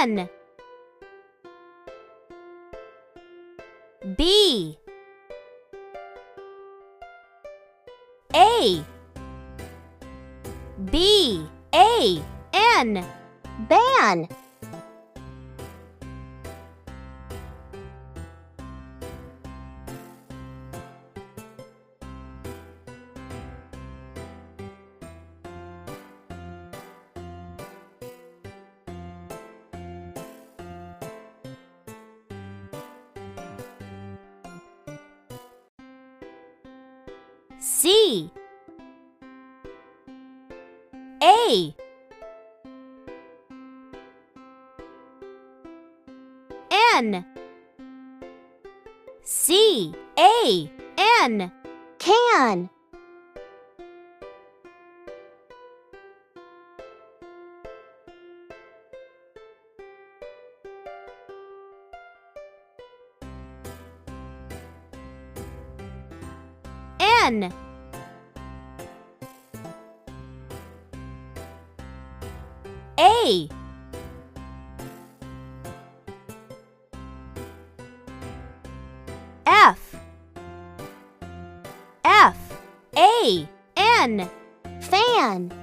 N B A B A N ban. C A N C A N can. N A F F A N fan.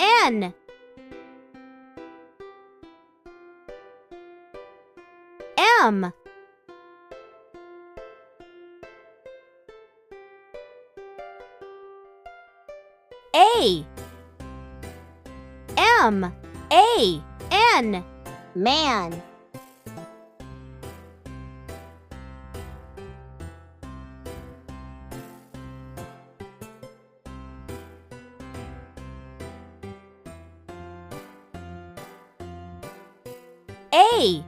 N M A M A N man. A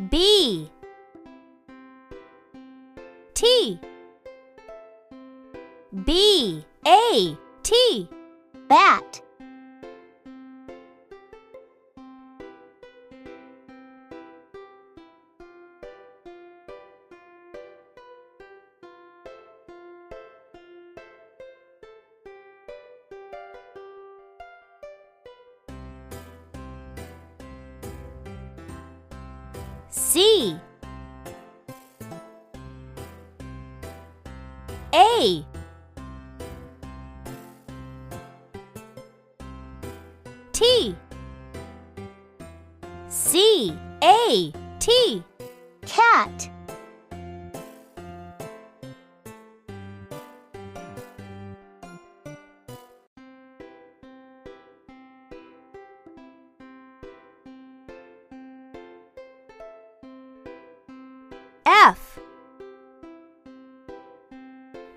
B T B A T bat. C A T C A T cat. F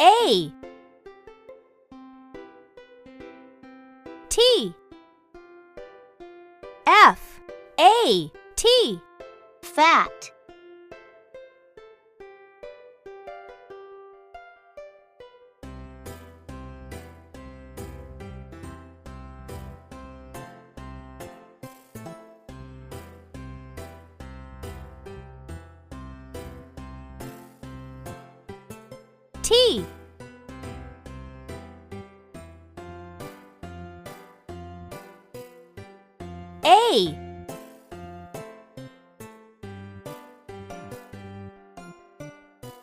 A T F A T fat. T A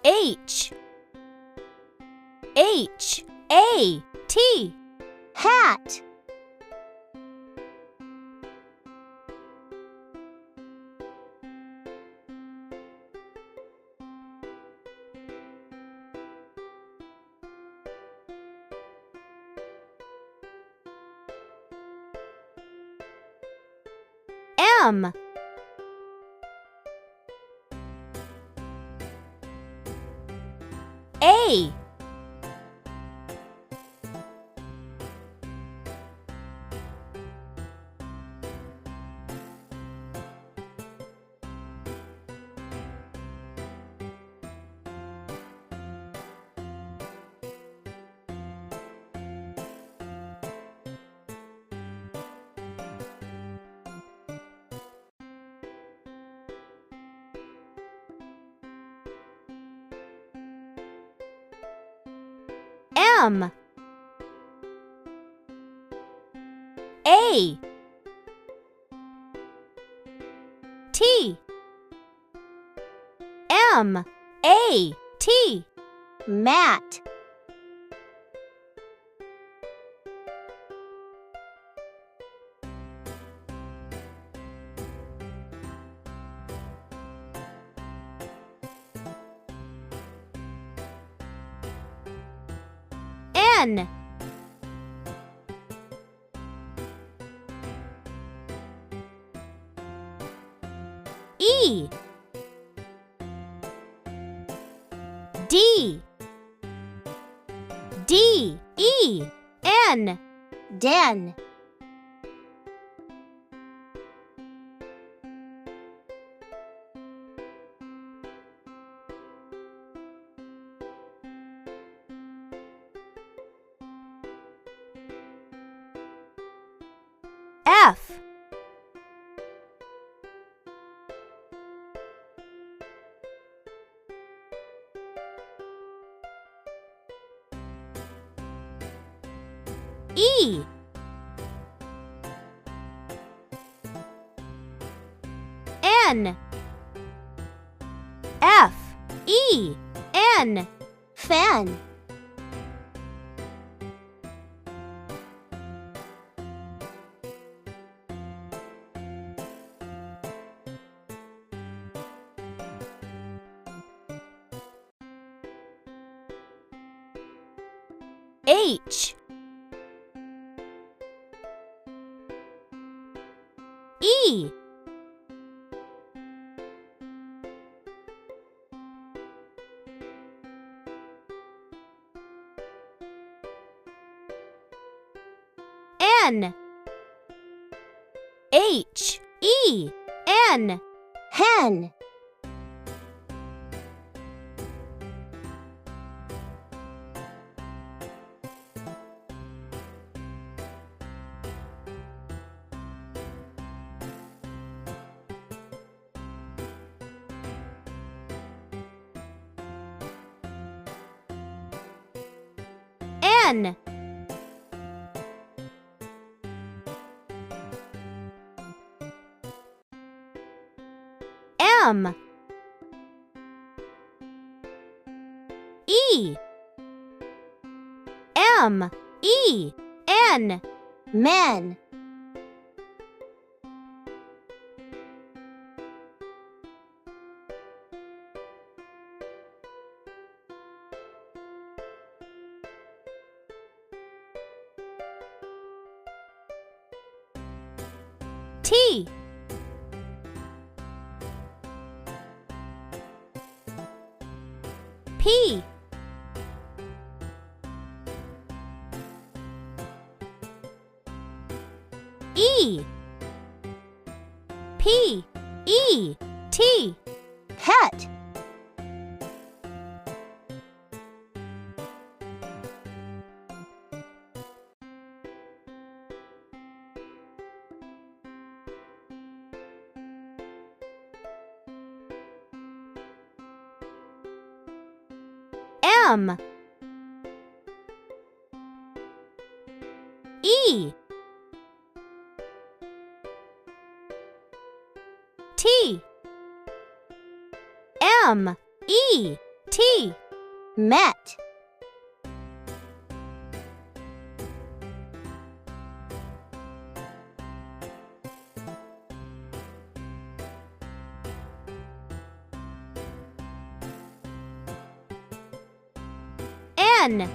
H H A T hat. M A M A T M A T Mat N E D D E N Den F E N F E N Fan H E N H E N Hen N M E M E N Men T P E P E T Pet M E T M E T Met N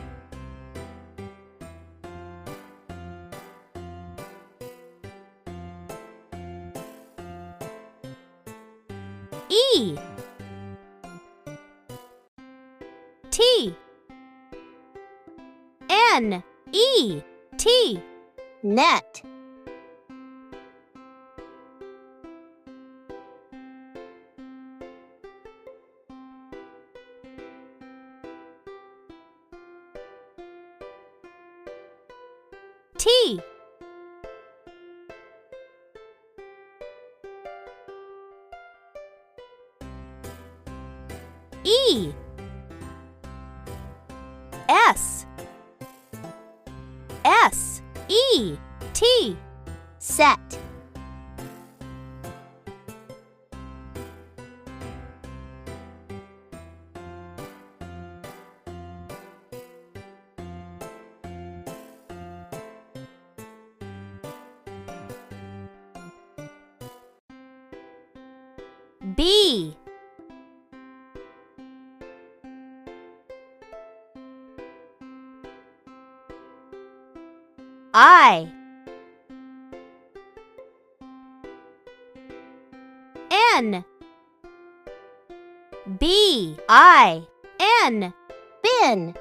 E T N E T Net T E S S-E-T, set. B, I, N, B, I, N, bin.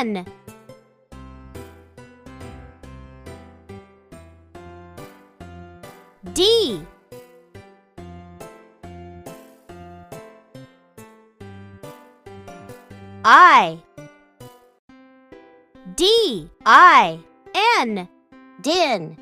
N, D, I, D, I, N, din.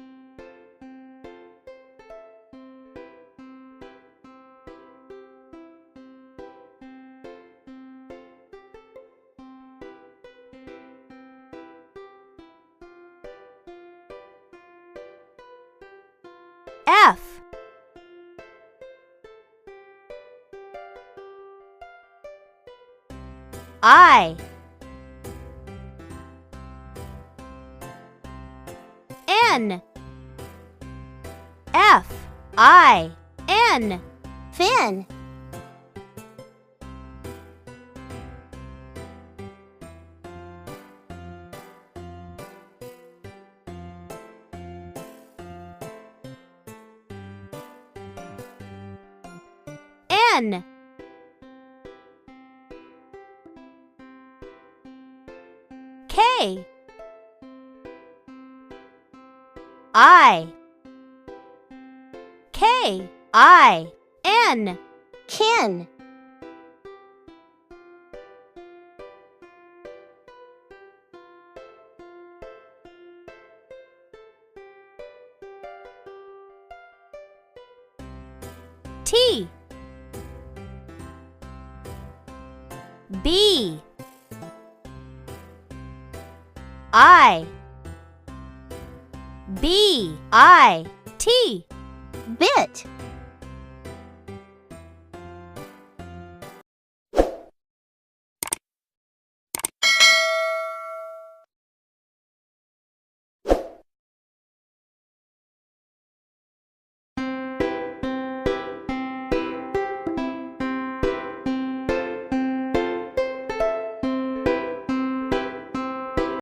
F, I, N, F, I, N, fin. N, K, I, K, I, N, kin. T, B, I, B, I, T, bit.